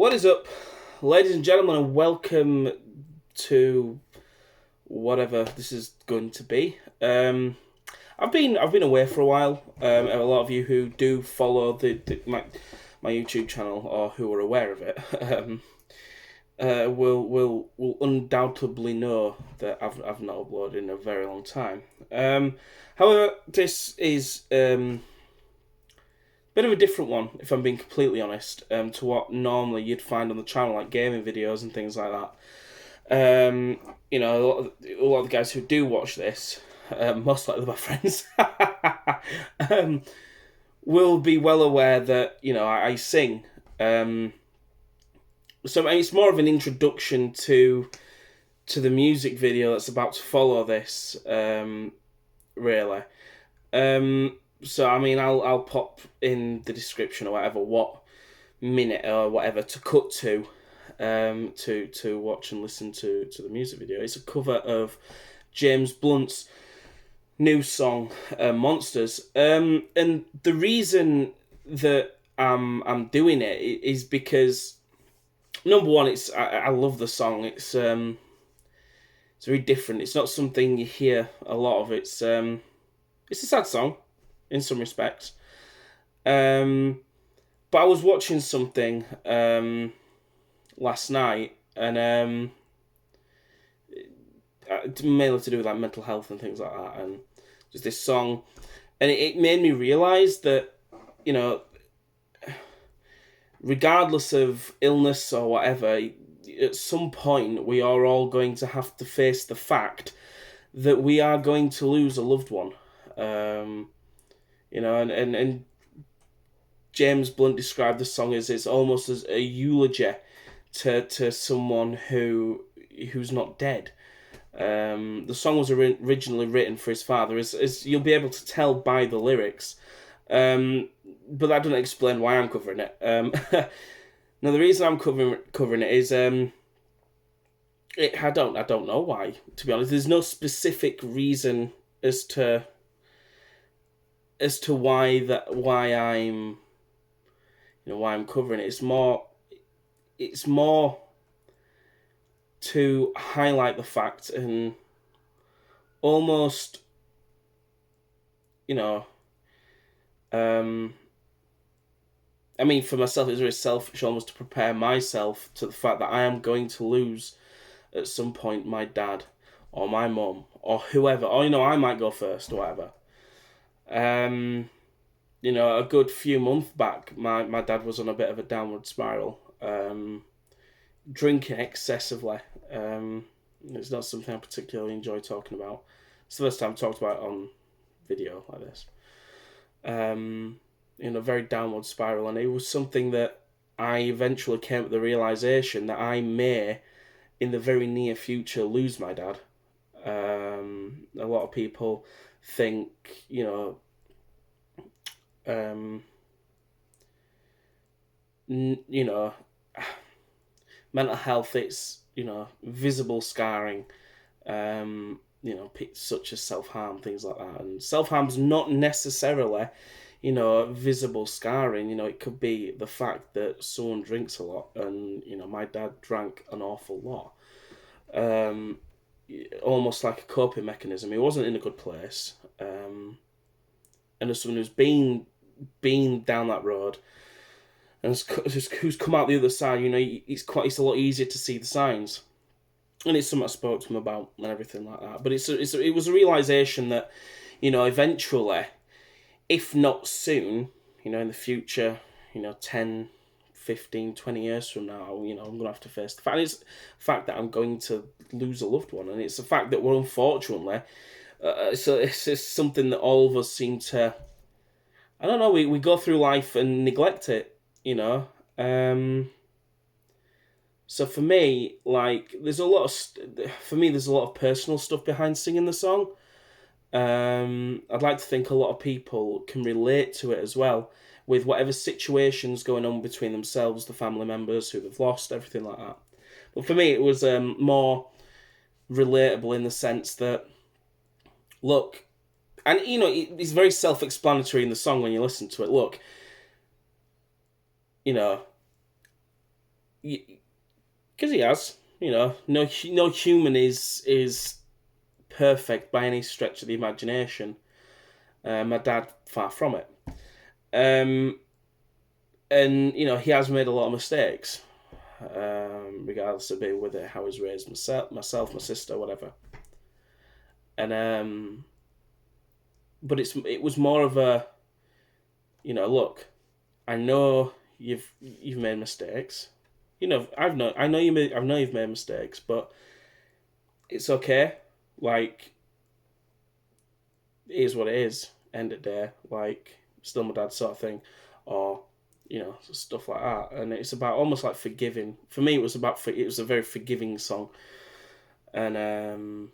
What is up, ladies and gentlemen, and welcome to whatever this is going to be. I've been away for a while. A lot of you who do follow my YouTube channel or who are aware of it will undoubtedly know that I've not uploaded in a very long time. However, this is bit of a different one, if I'm being completely honest, to what normally you'd find on the channel, like gaming videos and things like that. A lot of the guys who do watch this, most likely my friends, will be well aware that I sing. So it's more of an introduction to the music video that's about to follow this, really. So I'll pop in the description or whatever what minute or whatever to cut to watch and listen to the music video. It's a cover of James Blunt's new song, Monsters. And the reason that I'm doing it is because, number one, I love the song. It's very different. It's not something you hear a lot of. It's a sad song in some respects. But I was watching something last night, and mainly to do with like mental health and things like that, and just this song, and it made me realise that, regardless of illness or whatever, at some point we are all going to have to face the fact that we are going to lose a loved one. And James Blunt described the song as it's almost as a eulogy to someone who's not dead. The song was originally written for his father, as you'll be able to tell by the lyrics. But that doesn't explain why I'm covering it. Now, the reason I'm covering it is I don't know why, to be honest. There's no specific reason as to why I'm covering it. It's more to highlight the fact and almost for myself, it's very selfish almost to prepare myself to the fact that I am going to lose at some point my dad or my mum or whoever, or I might go first or whatever. A good few months back, my dad was on a bit of a downward spiral, drinking excessively. It's not something I particularly enjoy talking about. It's the first time I've talked about it on video like this. Very downward spiral, and it was something that I eventually came to the realisation that I may, in the very near future, lose my dad. A lot of people think, mental health, it's, visible scarring, such as self-harm, things like that. And self-harm's not necessarily, visible scarring. It could be the fact that someone drinks a lot, and, my dad drank an awful lot. Almost like a coping mechanism. He wasn't in a good place. And as someone who's been down that road and who's come out the other side, it's a lot easier to see the signs. And it's something I spoke to him about and everything like that. But it was a realisation that, eventually, if not soon, in the future, 10, 15, 20 years from now, I'm going to have to face the fact. It's the fact that I'm going to lose a loved one. And it's the fact that we're unfortunately, it's just something that all of us seem to, I don't know, we go through life and neglect it, So for me, there's a lot of personal stuff behind singing the song. I'd like to think a lot of people can relate to it as well, with whatever situations going on between themselves, the family members who they've lost, everything like that. But for me, it was more relatable in the sense that, look, and it's very self-explanatory in the song when you listen to it. Look, because he has, no human is perfect by any stretch of the imagination. My dad, far from it. And he has made a lot of mistakes, regardless of being with it, how he's raised myself, my sister, whatever. And but it was more of a, look, I know you've made mistakes. I know you've made mistakes, but it's okay. Like, it is what it is. End of the day, like, still my dad sort of thing, or stuff like that. And it's about almost like forgiving. For me, it was a very forgiving song, and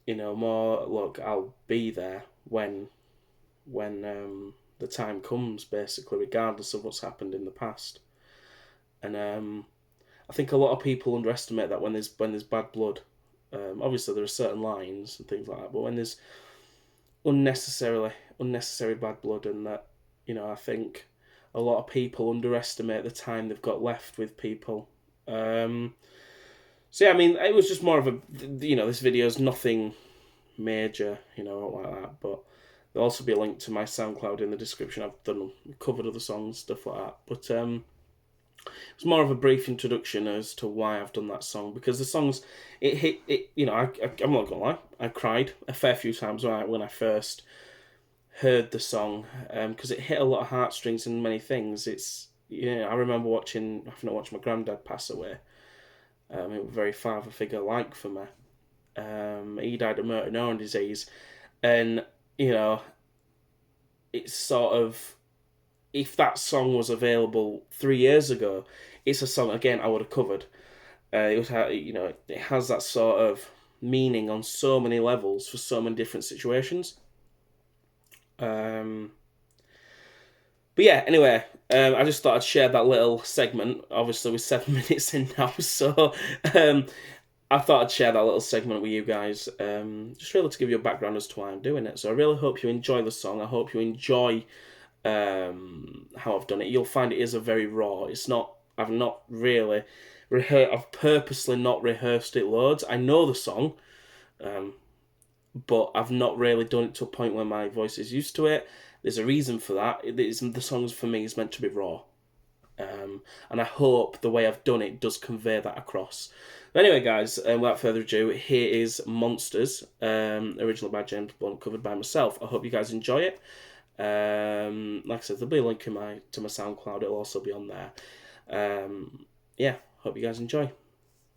more, look, I'll be there when the time comes, basically, regardless of what's happened in the past. And I think a lot of people underestimate that when there's bad blood. Obviously, there are certain lines and things like that, but when there's unnecessary bad blood, and that, I think a lot of people underestimate the time they've got left with people. So yeah, I mean, it was just more of a, this video is nothing major, like that, but there'll also be a link to my SoundCloud in the description. I've covered other songs, stuff like that, but it's more of a brief introduction as to why I've done that song, because the songs, it hit it. I'm not gonna lie, I cried a fair few times when I first heard the song, because it hit a lot of heartstrings and many things. It's I remember having to watch my granddad pass away. It was a very father figure like for me. He died of motor neuron disease, and it's sort of, if that song was available 3 years ago, it's a song again I would have covered. It has that sort of meaning on so many levels for so many different situations. But yeah, anyway, I just thought I'd share that little segment. Obviously, we're 7 minutes in now, so I thought I'd share that little segment with you guys, just really to give you a background as to why I'm doing it. So I really hope you enjoy the song. I hope you enjoy how I've done it. You'll find it is a very raw. It's not. I've not really I've purposely not rehearsed it loads. I know the song, but I've not really done it to a point where my voice is used to it. There's a reason for that. The songs for me is meant to be raw. And I hope the way I've done it does convey that across. But anyway, guys, without further ado, here is Monsters, originally by James Blunt, covered by myself. I hope you guys enjoy it. Like I said, there'll be a link to my SoundCloud. It'll also be on there. Yeah, hope you guys enjoy.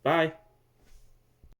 Bye.